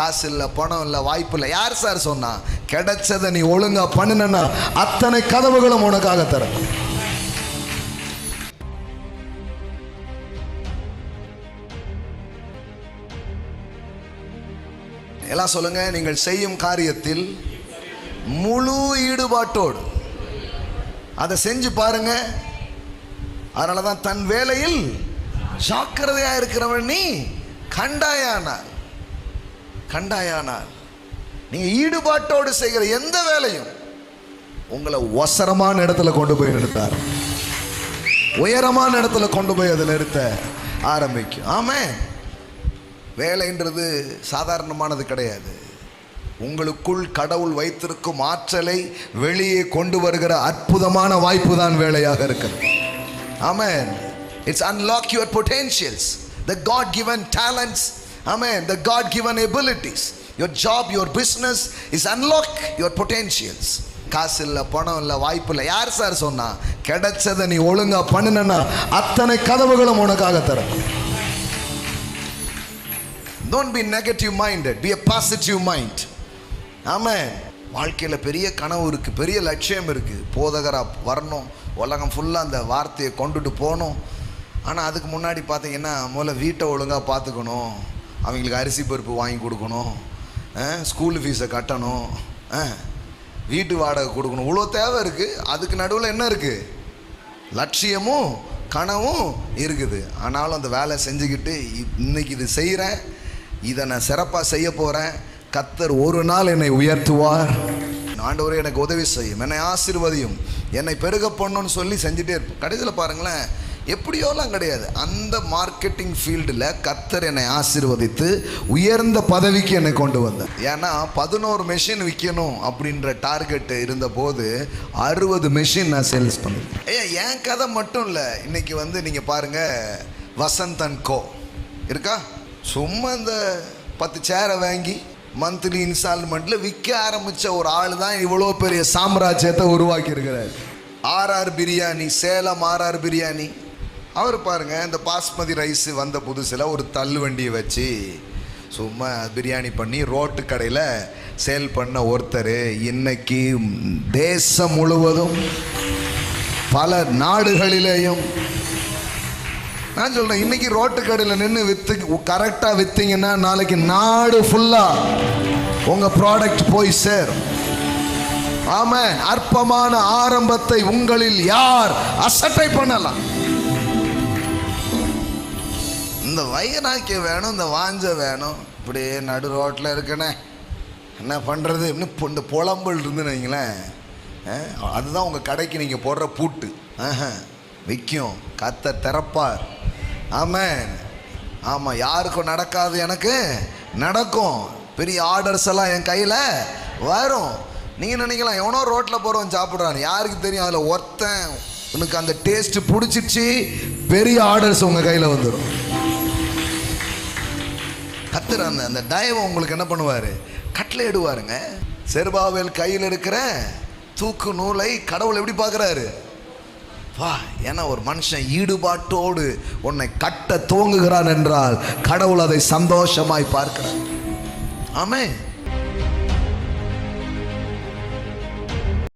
காசு இல்லை, பணம் இல்லை, வாய்ப்பு இல்லை. யார் சார் சொன்னா? கிடைச்சதை நீ ஒழுங்கா பண்ணுனா அத்தனை கதவுகளும் உனக்காக தர. எல்லாம் சொல்லுங்க, நீங்கள் செய்யும் காரியத்தில் முழு ஈடுபாட்டோடு அதை செஞ்சு பாருங்க. அதனாலதான் தன் வேலையில் ஜாக்கிரதையா இருக்கிறவன் நீ கண்டாயானால் நீங்க ஈடுபாட்டோடு செய்கிற எந்த வேலையும் உங்களை ஒசரமான இடத்துல கொண்டு போய் நிறுத்தார், உயரமான இடத்துல கொண்டு போய் அதை நிறுத்த ஆரம்பிக்கும். ஆமென். வேலைன்றது சாதாரணமானது கிடையாது. உங்களுக்குள் கடவுள் வைத்திருக்கும் ஆற்றலை வெளியே கொண்டு வருகிற அற்புதமான வாய்ப்பு தான் வேலையாக இருக்கிறது. ஆமென். It's unlock your potentials, the God given talents. Amen. The God given abilities. Your job, your business is unlock your potentials. காசு இல்லை, பணம் இல்லை, வாய்ப்பு இல்லை. யார் சார் சொன்னா? கிடைச்சதை நீ ஒழுங்கா பண்ணுனா அத்தனை கதவுகளும் உனக்காக தர. Don't be negative minded, be a positive mind. ஆமென். வாழ்க்கையில பெரிய கனவு இருக்கு, பெரிய லட்சியம் இருக்கு. போதகரா வரணும், உலகம் ஃபுல்லா அந்த வார்த்தையை கொண்டுட்டு போகணும். ஆனால் அதுக்கு முன்னாடி பார்த்தீங்கன்னா முதல்ல வீட்டை ஒழுங்காக பார்த்துக்கணும், அவங்களுக்கு அரிசி பருப்பு வாங்கி கொடுக்கணும், ஸ்கூல் ஃபீஸை கட்டணும், வீட்டு வாடகை கொடுக்கணும். இவ்வளோ தேவை இருக்குது. அதுக்கு நடுவில் என்ன இருக்குது? லட்சியமும் கனவும் இருக்குது. ஆனாலும் அந்த வேலை செஞ்சுக்கிட்டு இன்னைக்கு இது செய்கிறேன், இதை நான் சிறப்பாக செய்ய போகிறேன், கர்த்தர் ஒரு நாள் என்னை உயர்த்துவார், ஆண்டவரே எனக்கு உதவி செய்யும், என்னை ஆசீர்வதியும், என்னை பெருக பண்ணணும்னு சொல்லி செஞ்சுட்டே இருப்போம். கடைசியில் பாருங்களேன், எப்படியோலாம் கிடையாது. அந்த மார்க்கெட்டிங் ஃபீல்டில் கர்த்தர் என்னை ஆசீர்வதித்து உயர்ந்த பதவிக்கு என்னை கொண்டு வந்தார். ஏன்னா 11 மெஷின் விற்கணும் அப்படின்ற டார்கெட் இருந்தபோது 60 மெஷின் நான் சேல்ஸ் பண்ணேன். என் கதை மட்டும் இல்லை. இன்னைக்கு நீங்கள் பாருங்கள், வசந்த் அண்ட் கோ இருக்கா? சும்மா இந்த 10 சேரை வாங்கி மந்த்லி இன்ஸ்டால்மெண்ட்டில் விற்க ஆரம்பித்த ஒரு ஆள் தான் இவ்வளோ பெரிய சாம்ராஜ்யத்தை உருவாக்கி இருக்கிறார். RR biryani, Salem RR biryani. அவர் பாருங்க, இந்த பாஸ்மதி ரைஸ் வந்த புதுசில் ஒரு தள்ளு வண்டியை வச்சு சும்மா பிரியாணி பண்ணி ரோட்டு கடையில் சேல் பண்ண ஒருத்தர் இன்னைக்கு தேசம் முழுவதும் பல நாடுகளிலேயும், நான் சொல்றேன், இன்னைக்கு ரோட்டு கடையில் நின்று கரெக்டாக வித்தீங்கன்னா நாளைக்கு நாடு ஃபுல்லா உங்க ப்ராடக்ட் போய் சேரும். ஆமென். அற்பமான ஆரம்பத்தை உங்களில் யார் அசட்டை பண்ணலாம்? இந்த வைராக்கிய வேணும், இந்த வாஞ்ச வேணும். இப்படியே நடு ரோட்டில் இருக்கனே என்ன பண்ணுறது இந்த புலம்பல் இருந்துன்னு வைங்களேன், அதுதான் உங்கள் கடைக்கு நீங்கள் போடுற பூட்டு. விற்கும், கர்த்தர் திறப்பார். ஆமென். ஆமாம், யாருக்கும் நடக்காது, எனக்கு நடக்கும். பெரிய ஆர்டர்ஸ் எல்லாம் என் கையில் வரும். நீங்கள் நினைக்கலாம், எவனோ ரோட்டில் போகிறவன் சாப்பிட்றான்னு, யாருக்கு தெரியும்? அதில் ஒருத்தன் உனக்கு அந்த டேஸ்ட்டு பிடிச்சிச்சு, பெரிய ஆர்டர்ஸ் உங்கள் கையில் வந்துடும். கர்த்தர் அந்த தயவை உங்களுக்கு என்ன பண்ணுவார்? கட்டளையிடுவாருங்க. செருபாவேல் கையில் இருக்கிற தூக்கு நூலை கடவுள் எப்படி பார்க்குறாரு? வா, ஏன்னா ஒரு மனுஷன் ஈடுபாட்டோடு உன்னை கட்ட துவங்குகிறான் என்றால் கடவுள் அதை சந்தோஷமாய் பார்க்கிறார். ஆமென்.